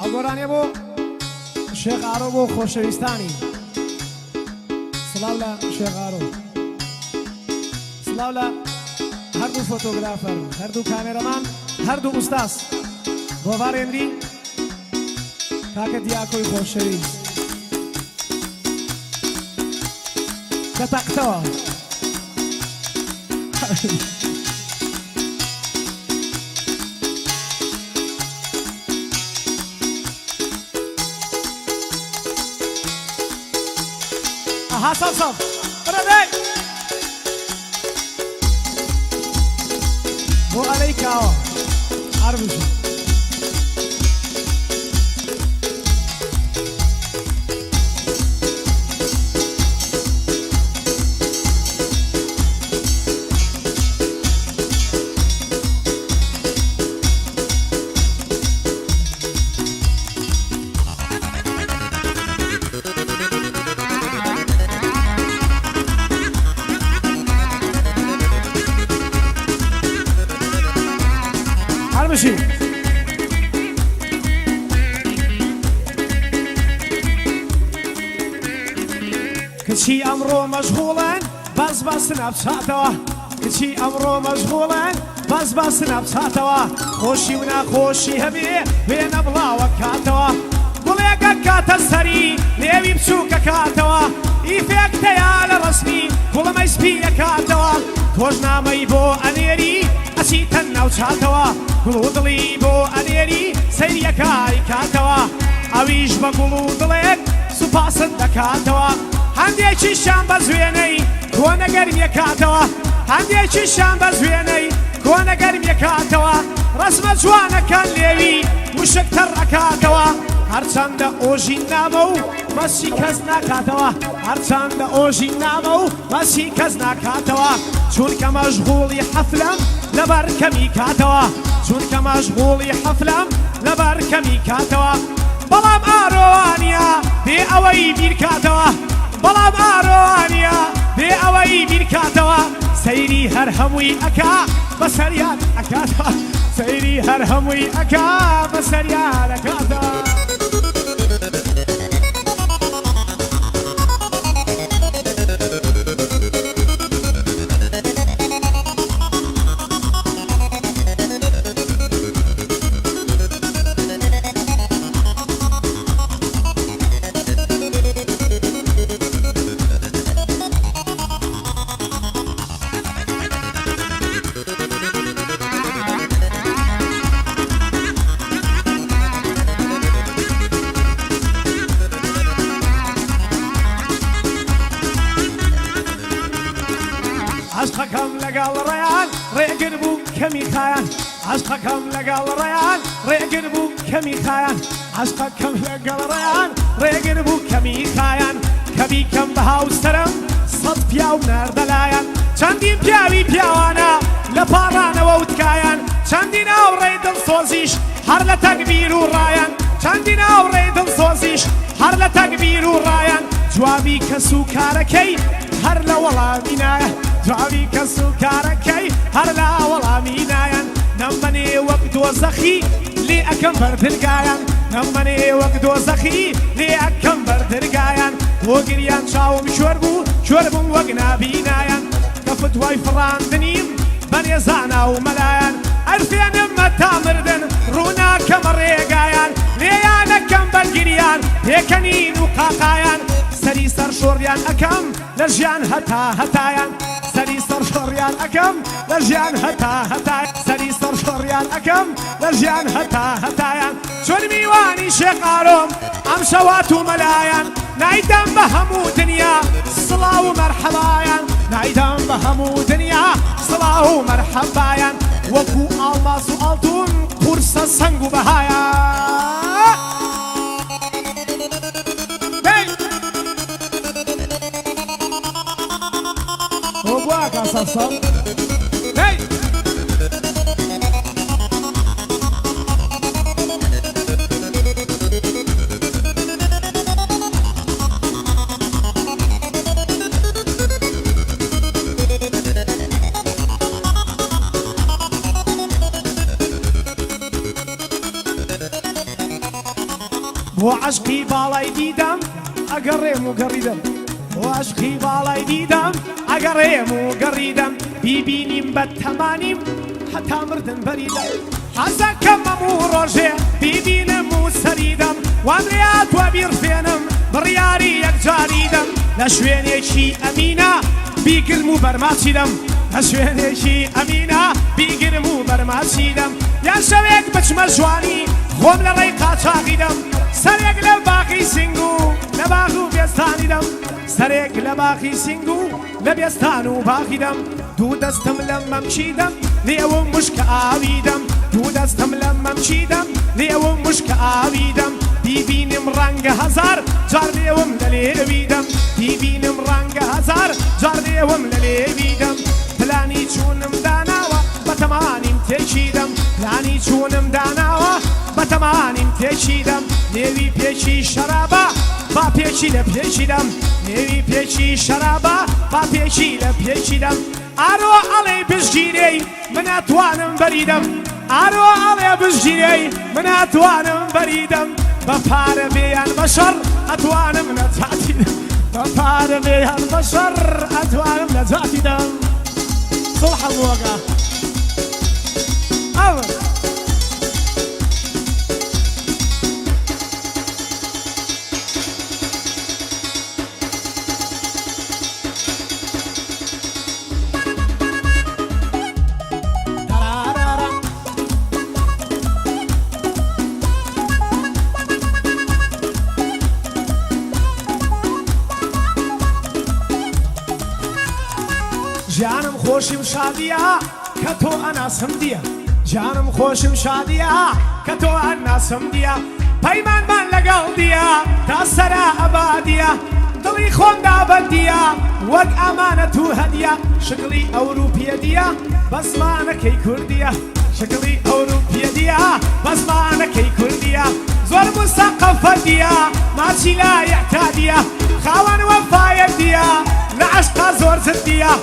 ئەگۆرانێ بۆ شێخ ئارۆ بۆ خۆشەویستانی سڵاو لە شێخ ئارۆ سڵاو لە هەردوو فۆتۆگرافەر هەردوو کامێرەمان هەردوو ئوستاس بۆ ڤارێنری کاکە دیاکۆی خۆشەویست دەتەقتەوە ئەها سەڵ بڕەدەی بۆ ئەلەی کاوە هەربژی هەربژی کچی ئەمڕۆ مەشغوڵن باس نەبچاتەوە کچی ئەمڕۆ مەشغوڵن باس نەبچاتەوە خۆشی و ناخۆشی هەبێ وێنە بڵاوە کاتەوە گوڵێگە کاتە سەری نێوی بچووکە کاتەوە ئیفێکتەیە لە ڕسمی گوڵەمەی سپیە کاتەوە تۆش نامەی بۆ ئەنێری ئەچیتە ناو چاتەوە گوڵ و دڵی بۆ ئەنێری سەیریەکاری کاتەوە ئەویش بە گوڵ و دڵێک سوپاسن دەکاتەوە هەندێکی شان بە زوێنەی کۆنەگەرمیە کاتەوە هەندێکی شان بە زوێنەی کۆنەگەرمیە کاتەوە ڕسمە جوانەکان لێوی وشکتەر ڕەکاتەوە هەرچەندە ئۆژی نامە و مەسی کەس ناکاتەوە هەرچەندە ئۆژی نامە و مەسی کەس ناکاتەوە چونکە مەشغوڵی حەفلەم لەبەر کەمی کاتەوە چونکە مەشغوڵی حەفلەم لەبەر کەمی کاتەوە بەڵام ئارۆوانیە بێ ئەوەی بیرکاتەوە بەڵام ئارۆوانیە بێ ئەوەی بیرکاتەوە سەیری هەر هەمووی ئەکا بەسەریان ئەکاتەوە سەیری هەر هەمووی ئەکا بەسەریان ئەکاتەوە عشقەکەم لەگەڵ ڕێیان ڕێگر بوو کەمی خایان عشقەکەم لەگەڵ ڕێیان ڕێگر بوو کەمی خایان عشقەکەم لەگەڵ ڕێیان ڕێگر بوو کەمی خایان کەمی کەم بە هاوسەرم سەد پیا و نەردەلایەن چەندین پیاوی پیاوانە لە پاڕانەوە وتکایان چەندین ئاوڕێی دڵسۆزیش هەر لە تەکبیر و ڕایەن چەندین ئاوڕێی دڵسۆزیش هەر لە تەکبیر و ڕایەن جوابی کەس و کارەکەی هەر لە وەڵامی نایە جوابی کەس و کارەکەی هەر لە وەڵامی نایەن نەمبەنێ وەک دۆزەخی لێ ئەکەم بەردرگایان نەمبەنێ وەک دۆزەخی لێ ئەکەم بەردرگایان بۆ گریان چاوم شۆر بوو شۆر بووم وەک نابینایان کە فتوای فڕاندنیم بەنێزانە و مەلایەن ئەرفێنم مەتا مردن ڕووناکەمە ڕێگایان لێیانەکەم بەرگریان پێکەنین و قاقایان سەری سەر شۆڕیان ئەکەم لە ژیان هەتا هەتایان سەری سەر شۆڕیان ئەکەم لە ژیان هەتا هەتای سەری سەر شۆڕیان ئەکەم لە ژیان هەتا هەتایان چۆن میوانی شێخ ئارۆم ئەم شەوات و مەلایان نایدەم بە هەموو دنیا سڵاو و مەرحەبایان نایدەم بە هەموو دنیا سڵاو و مەرحەبایان وەکو ئاڵماس و ئاڵتون قورسە سەنگ و بەهایان Hey! وعشقي باڵای دیدەم ئەگەڕێم و گەڕیدەم وعشقي باڵای دیدەم ئەگەڕێم و گەڕیدەم بیبینیم بە تەمانیم حتا مردن بەریدەم حەزەکەمەم و ڕۆژێ بیبینم و سەریدەم وامرات وە بیرفێنم بڕیاری یەکجاریدەم لە شوێنێکی ئەمینە بیگرم و بەرماچیدەم لە شوێنێکی ئەمینە بیگرم و بەرماچیدەم یان شەوێک بچمە جوانی خۆم لە ڕێی قاچاقیدەم سەرێک لە باقی سنگ و لە باغ و بێستانیدەم سەرێک لە باقی سنگ و لە بێستان و باقیدەم دوو دەستم لە مەمچیدەم لێوم مشکە ئاویدەم دوو دەستم لە مەمچیدەم لێوم مشکە ئاویدەم بیبینم ڕەنگە هەزار جار لێوم لە لێویدەم بیبینم ڕەنگە هەزار جار لێوم لە لێویدەم پلانی چوونم داناوە بەتەمانیم تێکیدەم پلانی چوونم داناوە بەتەمانیم تێکیدەم نێوی پێکی شەرابە با پێکی لە پێکیدەم نێوی پێکی شەرابە با پێکی لە پێکیدەم ئارۆ ئەڵێ بژگیرەی من ئەتوانم بەریدەم ئارۆ ئەڵێ بژگیرەی من ئەتوانم بەریدەم بە پارە بێیان بە شەڕ ئەتوانم نەجاتیدەم بە پارە بێیان بە شەڕ ئەتوانم نەجاتیدەم صلح الوقع أول جانم خۆشم شادیە کە تۆ ئەناسم دیە جانم خۆشم شادیە کە تۆ ئەناسم دیە پەیمانمان لەگەڵ دیە تا سەرا ئەبادیە دڵی خۆمدا بەندیە وەک ئەمانەت و هەدیە شکڵی ئەوروپیە دیە بە زمانەکەی کوردیە شکڵی ئەوروپیە دیە بە زمانەکەی کوردیە زۆر مستەقەفە دیە ماچی لا یەحتادیە خاوەن وەفایە دیە لە عەشقا زۆر زردیە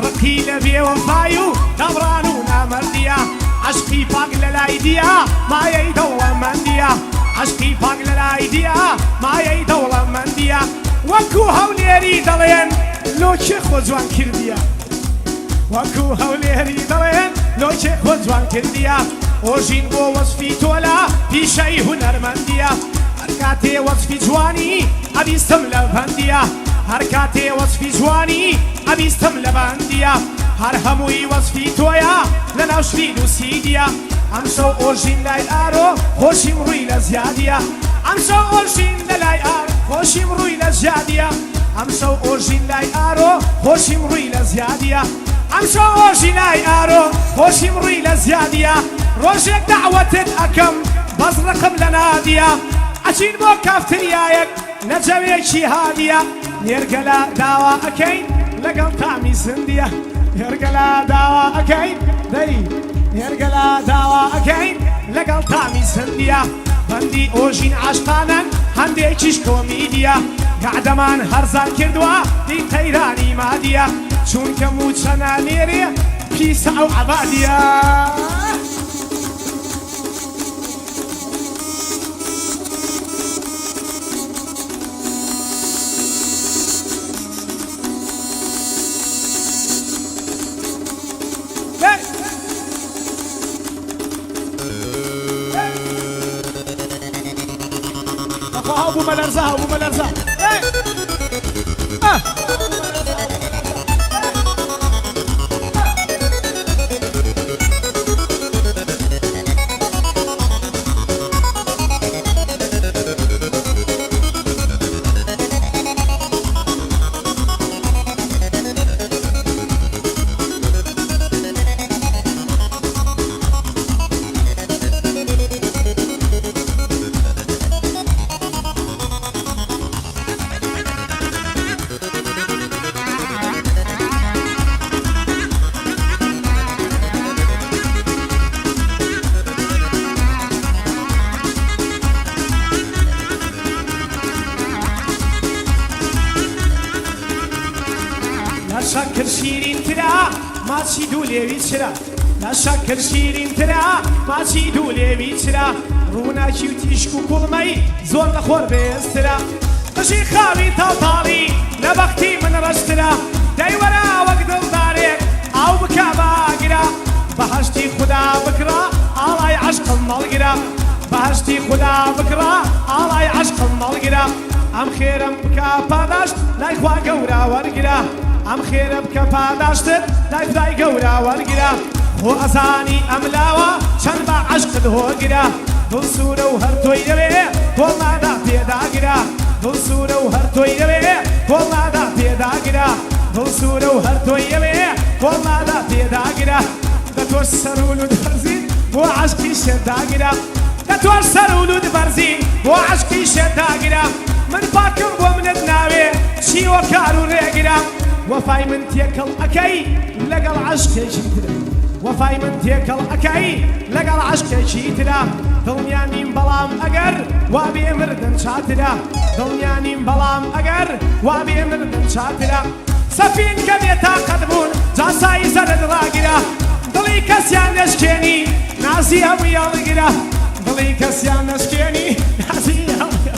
ڕقی لە بێوەفای و دەڕان و نامەردیە عەشقی پاک لە لای دیە مایەی دەوڵەمەندیە عەشقی پاک لە لای دیە مایەی دەوڵەمەندیە وەکو هەولێری دەڵێن لۆکێ خۆ جوان کردیە وەکو هەولێری دەڵێن لۆکێ خۆ جوان کردیە ئۆژین بۆ وەسفی تۆلا پیشەی هونەرمەندیە هەر کاتێ وەسفی جوانی ئەبیستم لە بەندیە هەر کاتێ وەسفی جوانی ئەبیستم لە بەندیە هەر هەمووی وەسفی تۆیە لە ناو شوین و سیدیە ئەمشەو ئۆژین لای ئارۆ خۆشیم ڕووی لە زیادیە ئەمشەو ئۆژین لە لای ئارۆ خۆشیم ڕووی لە زیادیە ئەمشەو ئۆژین لای ئارۆ خۆشیم ڕووی لە زیادیە ئەمشەو ئۆژین لای ئارۆ خۆشیم ڕووی لە زیادیە ڕۆژێک دەعوەتت ئەکەم بەس ڕقم لە نادیە ئەچین بۆ کافتریایەک لە جەوێکی هادیە نێرگەلا داوا ئەکەین لەگەڵ تامی سندیە نێرگەلا داوا ئەکەین دەی نێرگەلا داوا ئەکەین لەگەڵ تامی سندیە بەندی ئۆژین عاشقانن هەندێکیش کۆمیدیە گەعدەمان هەرزان کردووە دی قەیرانی مادیە چونکە موچەنە نێرێ پیسە ئەو عەبادیە أبو ملرزة أبو ملرزة شكر شيرين ترى ما تشيدوا لي بيشرا لا شكر شيرين ترى ما تشيدوا لي بيشرا ڕووناکی و تیشک و کوڵمەی زۆر لە خۆر بێسترا قژی خاوی تاڵتاڵی لە بەختی من ڕەشترا دەیوەرا وەک دڵدارێک ئاو بکە باگرا بەهەشتی خوددا بکڕا ئاڵای عەشقم مەڵگرا بەهەشتی خوددا بکڕا ئاڵای عەشقم مەڵگرا ئەم خێرم بکە پاداشت لای خوا گەورە وەرگرا ئەم خێرە بکە پاداشتت لای خدای گەورە وەرگرا خۆ ئەزانی ئەم لاوە چەند بە عەشقت هۆگرا دڵ سوورە و هەر تۆی دەوێ کۆڵادا پێداگرا دڵ سوورە و هەر تۆی دەوێ کۆڵادا پێداگرا دڵ سوورە و هەر تۆی دەوێ کۆڵادا پێداگرا دە تۆش سەر و لود بەرزین بۆ عەشقی شێرداگرا دە تۆش سەر و لود بەرزین بۆ عەشقی شێرداگرا من پاکم بۆ منت ناوێ چیوە کار و ڕێگرا وەفای من تێکەڵ ئەکەی لەگەڵ عەشقێکی ترە وەفای من تێکەڵ ئەکەی لەگەڵ عەشقێکی ترە دڵنیانیم بەڵام ئەگەر وا بێ مردن چاترە دڵنیانیم بەڵام ئەگەر وا بێ مردن چاترە سەفین کە بێتاقەت بوون جاسایی زەرت ڕاگرە دڵی کەسیان نەشکێنی نازی هەمووی هەڵگرە دڵی کەسیان نەشکێنی نازی هەمووی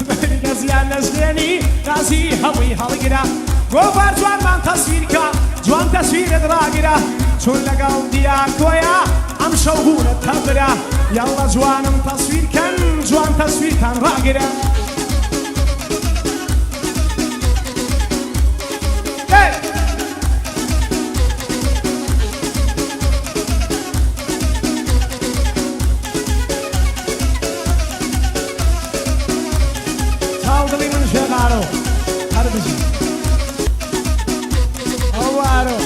دڵی کەسیان نەشکێنی نازی هەمووی هەڵگرە گۆڤار جوانمان تەسویرکە جوان تەسویرت ڕاگرە چون لەگەڵ دیاکۆیە ئەم شەو هوونت هەبرە یاڵە جوانم تەسویرکەن جوان تەسویرتان ڕاگرە چاو دڵی من ژێغارۆ هەر بژی ئەووارۆ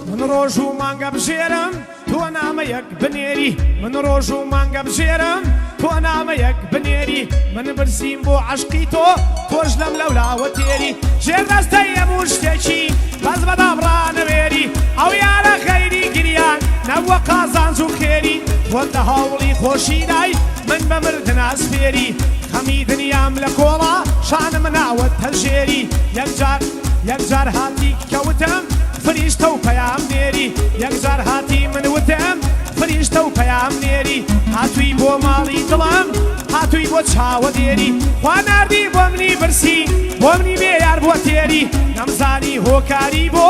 من ڕۆژ و مانگە بژێرم تۆ نامەیەک بنێری من ڕۆژ و مانگە بژێرم تۆ نامەیەک بنێری من برسیم بۆ عەشقی تۆ تۆش لەم لەولاوە تێری ژێردەستەی هەموو شتێکی بەس بەدابڕانەوێری ئەو یارە خەیری گریان نەبووە قازانج و خێری تۆ لە هەوڵی خۆشی دای من بە مردن ئەسپێری خەمی دنیام لە کۆڵا شانم ناوەت هەژێری یەکجار هاتی کەوتم فریشتە و پەیام نێری یەکجار هاتی من وتم فریشتە و پەیام نێری هاتووی بۆ ماڵی دڵم هاتووی بۆ چاوە دێری خوا ناردی بۆ منی برسی بۆ منی بێیار بۆ تێری نەمزانی هۆکاری بۆ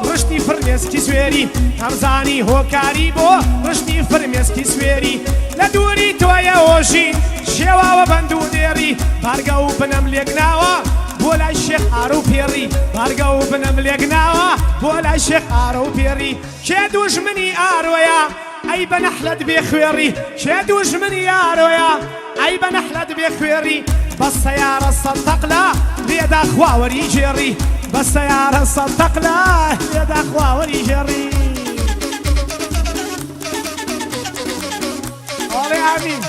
ڕشتی فرمێسکی سوێری نەمزانی هۆکاری بۆ ڕشتی فرمێسکی سوێری لە دووری تۆیە هۆشی شێواوە بەند و دێری بارگە و بنەم لێک ناوە بۆ لای شێخ ئارە و پێڕی بارگە و بنەم لێک ناوە بۆ لای شێخ ئارە و پێڕی کێ دوژمنی ئارۆیە ئەی بە نەحلەت بێ خوێڕی کێ دوژمنی ئارۆیە ئەی بە نەحلەت بێ خوێڕی بە سەیارە سەد تەقلا لێدا خواوەری ژێڕی بە سەیارە سەد تەقلا لێدا خواوەری ژێڕی ئاڵێ ئامین